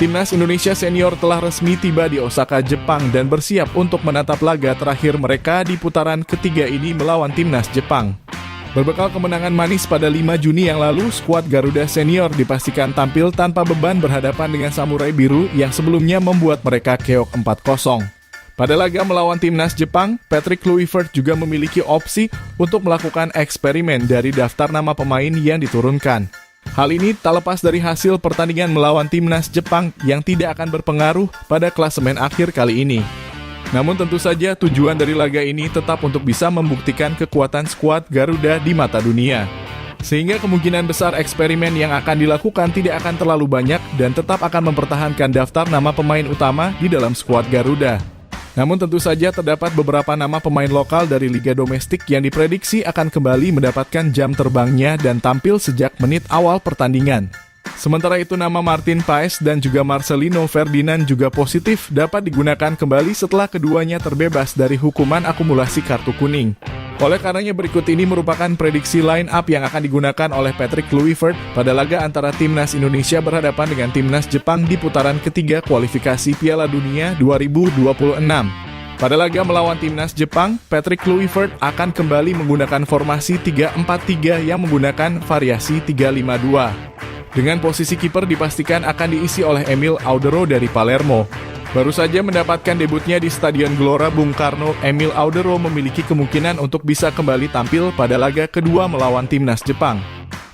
Timnas Indonesia Senior telah resmi tiba di Osaka, Jepang dan bersiap untuk menatap laga terakhir mereka di putaran ketiga ini melawan Timnas Jepang. Berbekal kemenangan manis pada 5 Juni yang lalu, skuad Garuda Senior dipastikan tampil tanpa beban berhadapan dengan Samurai Biru yang sebelumnya membuat mereka keok 4-0. Pada laga melawan Timnas Jepang, Patrick Kluivert juga memiliki opsi untuk melakukan eksperimen dari daftar nama pemain yang diturunkan. Hal ini tak lepas dari hasil pertandingan melawan Timnas Jepang yang tidak akan berpengaruh pada klasemen akhir kali ini. Namun tentu saja tujuan dari laga ini tetap untuk bisa membuktikan kekuatan skuad Garuda di mata dunia. Sehingga kemungkinan besar eksperimen yang akan dilakukan tidak akan terlalu banyak dan tetap akan mempertahankan daftar nama pemain utama di dalam skuad Garuda. Namun tentu saja terdapat beberapa nama pemain lokal dari liga domestik yang diprediksi akan kembali mendapatkan jam terbangnya dan tampil sejak menit awal pertandingan. Sementara itu nama Martin Paes dan juga Marcelino Ferdinand juga positif dapat digunakan kembali setelah keduanya terbebas dari hukuman akumulasi kartu kuning. Oleh karenanya berikut ini merupakan prediksi line up yang akan digunakan oleh Patrick Kluivert pada laga antara Timnas Indonesia berhadapan dengan Timnas Jepang di putaran ketiga kualifikasi Piala Dunia 2026. Pada laga melawan Timnas Jepang, Patrick Kluivert akan kembali menggunakan formasi 3-4-3 yang menggunakan variasi 3-5-2. Dengan posisi kiper dipastikan akan diisi oleh Emil Audero dari Palermo. Baru saja mendapatkan debutnya di Stadion Gelora Bung Karno, Emil Audero memiliki kemungkinan untuk bisa kembali tampil pada laga kedua melawan Timnas Jepang.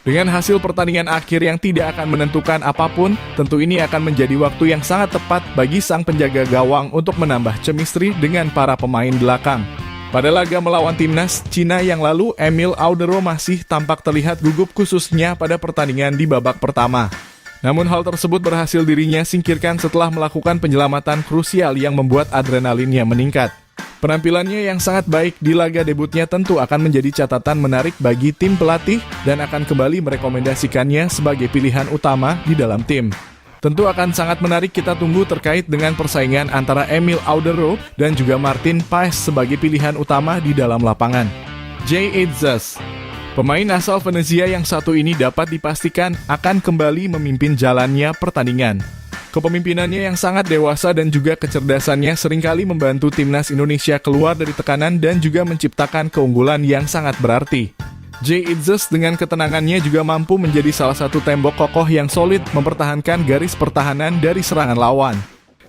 Dengan hasil pertandingan akhir yang tidak akan menentukan apapun, tentu ini akan menjadi waktu yang sangat tepat bagi sang penjaga gawang untuk menambah chemistry dengan para pemain belakang. Pada laga melawan Timnas Cina yang lalu, Emil Audero masih tampak terlihat gugup khususnya pada pertandingan di babak pertama. Namun hal tersebut berhasil dirinya singkirkan setelah melakukan penyelamatan krusial yang membuat adrenalinnya meningkat. Penampilannya yang sangat baik di laga debutnya tentu akan menjadi catatan menarik bagi tim pelatih dan akan kembali merekomendasikannya sebagai pilihan utama di dalam tim. Tentu akan sangat menarik kita tunggu terkait dengan persaingan antara Emil Audero dan juga Martin Paes sebagai pilihan utama di dalam lapangan. Jay Itzes, pemain asal Venezia yang satu ini dapat dipastikan akan kembali memimpin jalannya pertandingan. Kepemimpinannya yang sangat dewasa dan juga kecerdasannya seringkali membantu Timnas Indonesia keluar dari tekanan dan juga menciptakan keunggulan yang sangat berarti. Jay Itzes dengan ketenangannya juga mampu menjadi salah satu tembok kokoh yang solid mempertahankan garis pertahanan dari serangan lawan.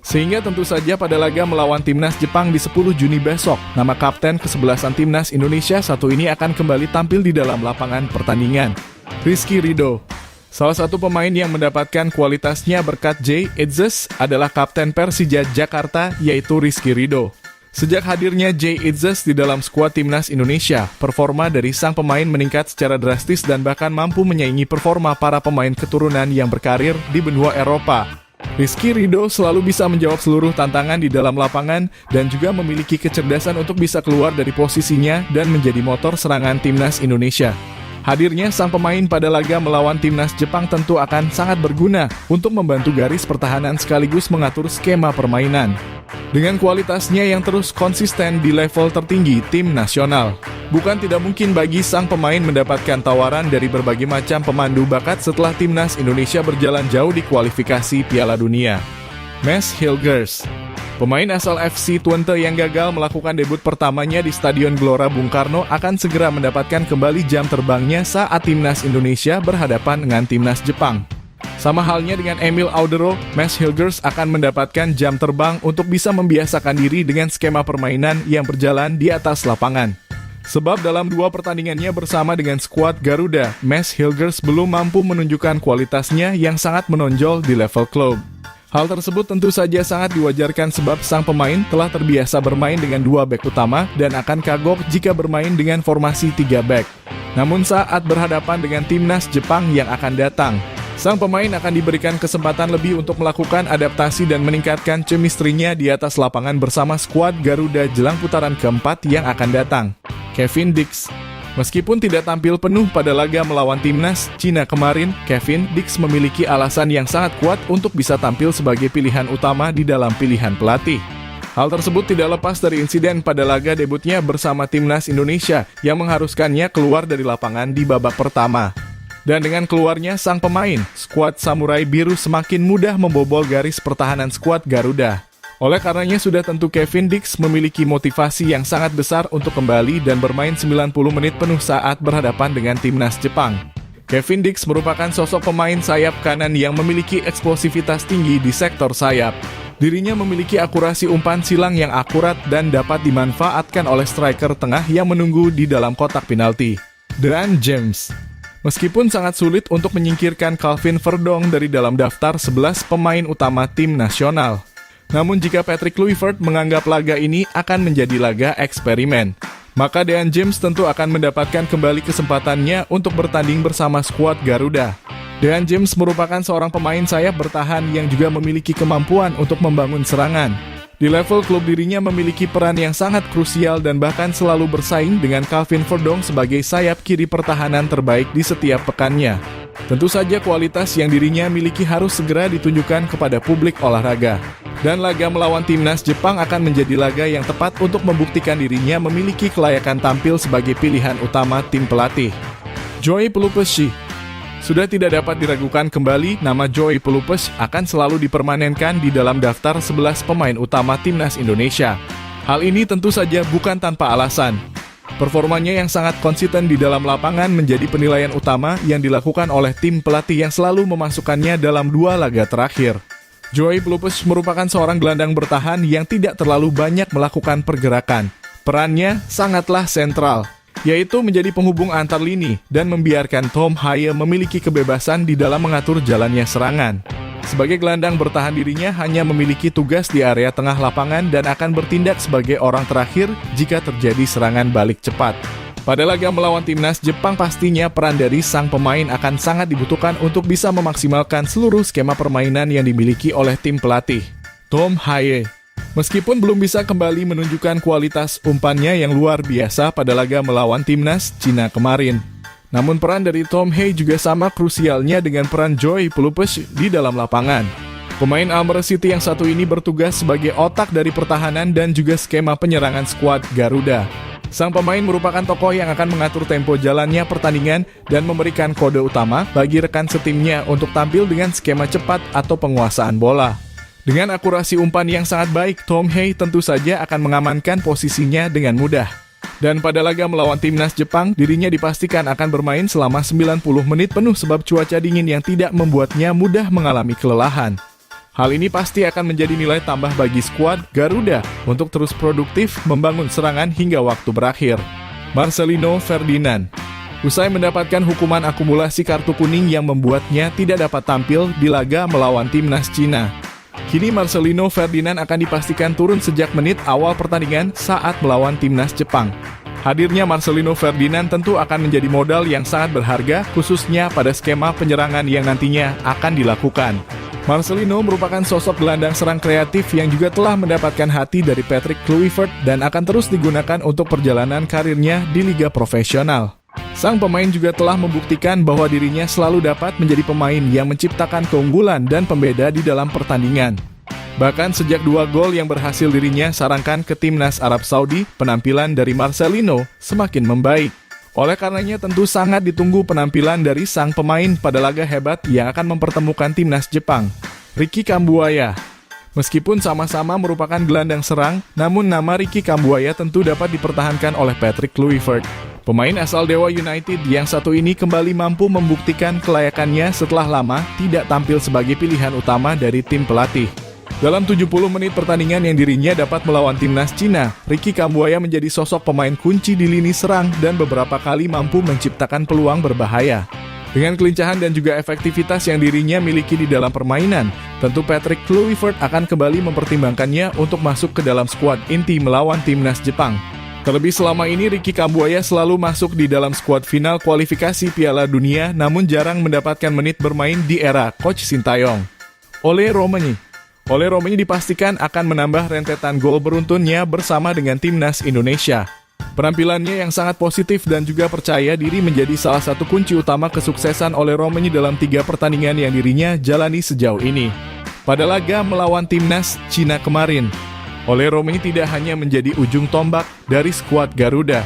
Sehingga tentu saja pada laga melawan Timnas Jepang di 10 Juni besok, nama kapten kesebelasan Timnas Indonesia satu ini akan kembali tampil di dalam lapangan pertandingan. Rizky Ridho, salah satu pemain yang mendapatkan kualitasnya berkat Jay Itzes adalah kapten Persija Jakarta yaitu Rizky Ridho. Sejak hadirnya Jay Itzes di dalam skuad Timnas Indonesia, performa dari sang pemain meningkat secara drastis dan bahkan mampu menyaingi performa para pemain keturunan yang berkarir di benua Eropa. Rizky Ridho selalu bisa menjawab seluruh tantangan di dalam lapangan dan juga memiliki kecerdasan untuk bisa keluar dari posisinya dan menjadi motor serangan Timnas Indonesia. Hadirnya sang pemain pada laga melawan Timnas Jepang tentu akan sangat berguna untuk membantu garis pertahanan sekaligus mengatur skema permainan. Dengan kualitasnya yang terus konsisten di level tertinggi tim nasional, bukan tidak mungkin bagi sang pemain mendapatkan tawaran dari berbagai macam pemandu bakat setelah Timnas Indonesia berjalan jauh di kualifikasi Piala Dunia. Mads Hilgers, pemain asal FC Twente yang gagal melakukan debut pertamanya di Stadion Gelora Bung Karno akan segera mendapatkan kembali jam terbangnya saat Timnas Indonesia berhadapan dengan Timnas Jepang. Sama halnya dengan Emil Audero, Mads Hilgers akan mendapatkan jam terbang untuk bisa membiasakan diri dengan skema permainan yang berjalan di atas lapangan. Sebab dalam 2 pertandingannya bersama dengan skuad Garuda, Mads Hilgers belum mampu menunjukkan kualitasnya yang sangat menonjol di level klub. Hal tersebut tentu saja sangat diwajarkan sebab sang pemain telah terbiasa bermain dengan 2 bek utama dan akan kagok jika bermain dengan formasi 3 bek. Namun saat berhadapan dengan Timnas Jepang yang akan datang, sang pemain akan diberikan kesempatan lebih untuk melakukan adaptasi dan meningkatkan chemistry-nya di atas lapangan bersama skuad Garuda jelang putaran keempat yang akan datang. Kevin Dix, meskipun tidak tampil penuh pada laga melawan Timnas Cina kemarin, Kevin Dix memiliki alasan yang sangat kuat untuk bisa tampil sebagai pilihan utama di dalam pilihan pelatih. Hal tersebut tidak lepas dari insiden pada laga debutnya bersama Timnas Indonesia yang mengharuskannya keluar dari lapangan di babak pertama. Dan dengan keluarnya sang pemain, skuad Samurai Biru semakin mudah membobol garis pertahanan skuad Garuda. Oleh karenanya sudah tentu Kevin Dix memiliki motivasi yang sangat besar untuk kembali dan bermain 90 menit penuh saat berhadapan dengan timnas Jepang. Kevin Dix merupakan sosok pemain sayap kanan yang memiliki eksplosivitas tinggi di sektor sayap. Dirinya memiliki akurasi umpan silang yang akurat dan dapat dimanfaatkan oleh striker tengah yang menunggu di dalam kotak penalti, DeAnne James. Meskipun sangat sulit untuk menyingkirkan Calvin Verdong dari dalam daftar 11 pemain utama tim nasional. Namun jika Patrick Kluivert menganggap laga ini akan menjadi laga eksperimen, maka DeAnne James tentu akan mendapatkan kembali kesempatannya untuk bertanding bersama skuad Garuda. DeAnne James merupakan seorang pemain sayap bertahan yang juga memiliki kemampuan untuk membangun serangan. Di level klub dirinya memiliki peran yang sangat krusial dan bahkan selalu bersaing dengan Calvin Verdong sebagai sayap kiri pertahanan terbaik di setiap pekannya. Tentu saja kualitas yang dirinya miliki harus segera ditunjukkan kepada publik olahraga. Dan laga melawan timnas Jepang akan menjadi laga yang tepat untuk membuktikan dirinya memiliki kelayakan tampil sebagai pilihan utama tim pelatih. Joy Pelupessy. Sudah tidak dapat diragukan kembali, nama Joy Pelupessy akan selalu dipermanenkan di dalam daftar 11 pemain utama timnas Indonesia. Hal ini tentu saja bukan tanpa alasan. Performanya yang sangat konsisten di dalam lapangan menjadi penilaian utama yang dilakukan oleh tim pelatih yang selalu memasukkannya dalam 2 laga terakhir. Joy Pelupessy merupakan seorang gelandang bertahan yang tidak terlalu banyak melakukan pergerakan. Perannya sangatlah sentral, yaitu menjadi penghubung antar lini dan membiarkan Tom Haye memiliki kebebasan di dalam mengatur jalannya serangan. Sebagai gelandang bertahan dirinya hanya memiliki tugas di area tengah lapangan dan akan bertindak sebagai orang terakhir jika terjadi serangan balik cepat. Pada laga melawan timnas Jepang pastinya peran dari sang pemain akan sangat dibutuhkan untuk bisa memaksimalkan seluruh skema permainan yang dimiliki oleh tim pelatih, Tom Haye. Meskipun belum bisa kembali menunjukkan kualitas umpannya yang luar biasa pada laga melawan timnas Cina kemarin. Namun peran dari Tom Haye juga sama krusialnya dengan peran Joy Pelupessy di dalam lapangan. Pemain Almere City yang satu ini bertugas sebagai otak dari pertahanan dan juga skema penyerangan skuad Garuda. Sang pemain merupakan tokoh yang akan mengatur tempo jalannya pertandingan dan memberikan kode utama bagi rekan setimnya untuk tampil dengan skema cepat atau penguasaan bola. Dengan akurasi umpan yang sangat baik, Tom Haye tentu saja akan mengamankan posisinya dengan mudah. Dan pada laga melawan timnas Jepang, dirinya dipastikan akan bermain selama 90 menit penuh sebab cuaca dingin yang tidak membuatnya mudah mengalami kelelahan. Hal ini pasti akan menjadi nilai tambah bagi skuad Garuda untuk terus produktif membangun serangan hingga waktu berakhir. Marcelino Ferdinand. Usai mendapatkan hukuman akumulasi kartu kuning yang membuatnya tidak dapat tampil di laga melawan timnas Cina, kini Marcelino Ferdinand akan dipastikan turun sejak menit awal pertandingan saat melawan timnas Jepang. Hadirnya Marcelino Ferdinand tentu akan menjadi modal yang sangat berharga, khususnya pada skema penyerangan yang nantinya akan dilakukan. Marcelino merupakan sosok gelandang serang kreatif yang juga telah mendapatkan hati dari Patrick Kluivert dan akan terus digunakan untuk perjalanan karirnya di liga profesional. Sang pemain juga telah membuktikan bahwa dirinya selalu dapat menjadi pemain yang menciptakan keunggulan dan pembeda di dalam pertandingan. Bahkan sejak 2 gol yang berhasil dirinya sarankan ke timnas Arab Saudi, penampilan dari Marcelino semakin membaik. Oleh karenanya tentu sangat ditunggu penampilan dari sang pemain pada laga hebat yang akan mempertemukan timnas Jepang, Ricky Kambuaya. Meskipun sama-sama merupakan gelandang serang, namun nama Ricky Kambuaya tentu dapat dipertahankan oleh Patrick Kluivert. Pemain asal Dewa United yang satu ini kembali mampu membuktikan kelayakannya setelah lama tidak tampil sebagai pilihan utama dari tim pelatih. Dalam 70 menit pertandingan yang dirinya dapat melawan timnas Cina, Ricky Kambuaya menjadi sosok pemain kunci di lini serang dan beberapa kali mampu menciptakan peluang berbahaya. Dengan kelincahan dan juga efektivitas yang dirinya miliki di dalam permainan, tentu Patrick Kluivert akan kembali mempertimbangkannya untuk masuk ke dalam skuad inti melawan timnas Jepang. Terlebih selama ini Ricky Kambuaya selalu masuk di dalam skuad final kualifikasi Piala Dunia namun jarang mendapatkan menit bermain di era Coach Sintayong. Ole Romagnoli dipastikan akan menambah rentetan gol beruntunnya bersama dengan timnas Indonesia. Penampilannya yang sangat positif dan juga percaya diri menjadi salah satu kunci utama kesuksesan Ole Romagnoli dalam 3 pertandingan yang dirinya jalani sejauh ini. Pada laga melawan timnas Cina kemarin, Ole Romagnoli tidak hanya menjadi ujung tombak dari skuad Garuda,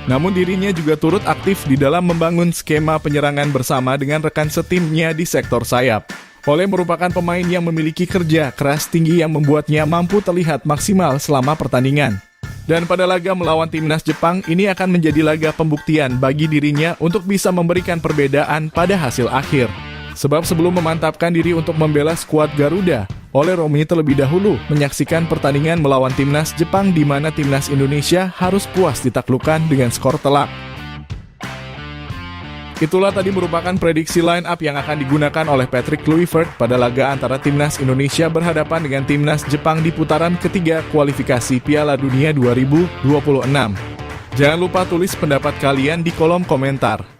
Namun dirinya juga turut aktif di dalam membangun skema penyerangan bersama dengan rekan setimnya di sektor sayap. Ole merupakan pemain yang memiliki kerja keras tinggi yang membuatnya mampu terlihat maksimal selama pertandingan. Dan pada laga melawan timnas Jepang, ini akan menjadi laga pembuktian bagi dirinya untuk bisa memberikan perbedaan pada hasil akhir. Sebab sebelum memantapkan diri untuk membela skuad Garuda, Ole Romi terlebih dahulu menyaksikan pertandingan melawan timnas Jepang di mana timnas Indonesia harus puas ditaklukkan dengan skor telak. Itulah tadi merupakan prediksi line up yang akan digunakan oleh Patrick Kluivert pada laga antara timnas Indonesia berhadapan dengan timnas Jepang di putaran ketiga kualifikasi Piala Dunia 2026. Jangan lupa tulis pendapat kalian di kolom komentar.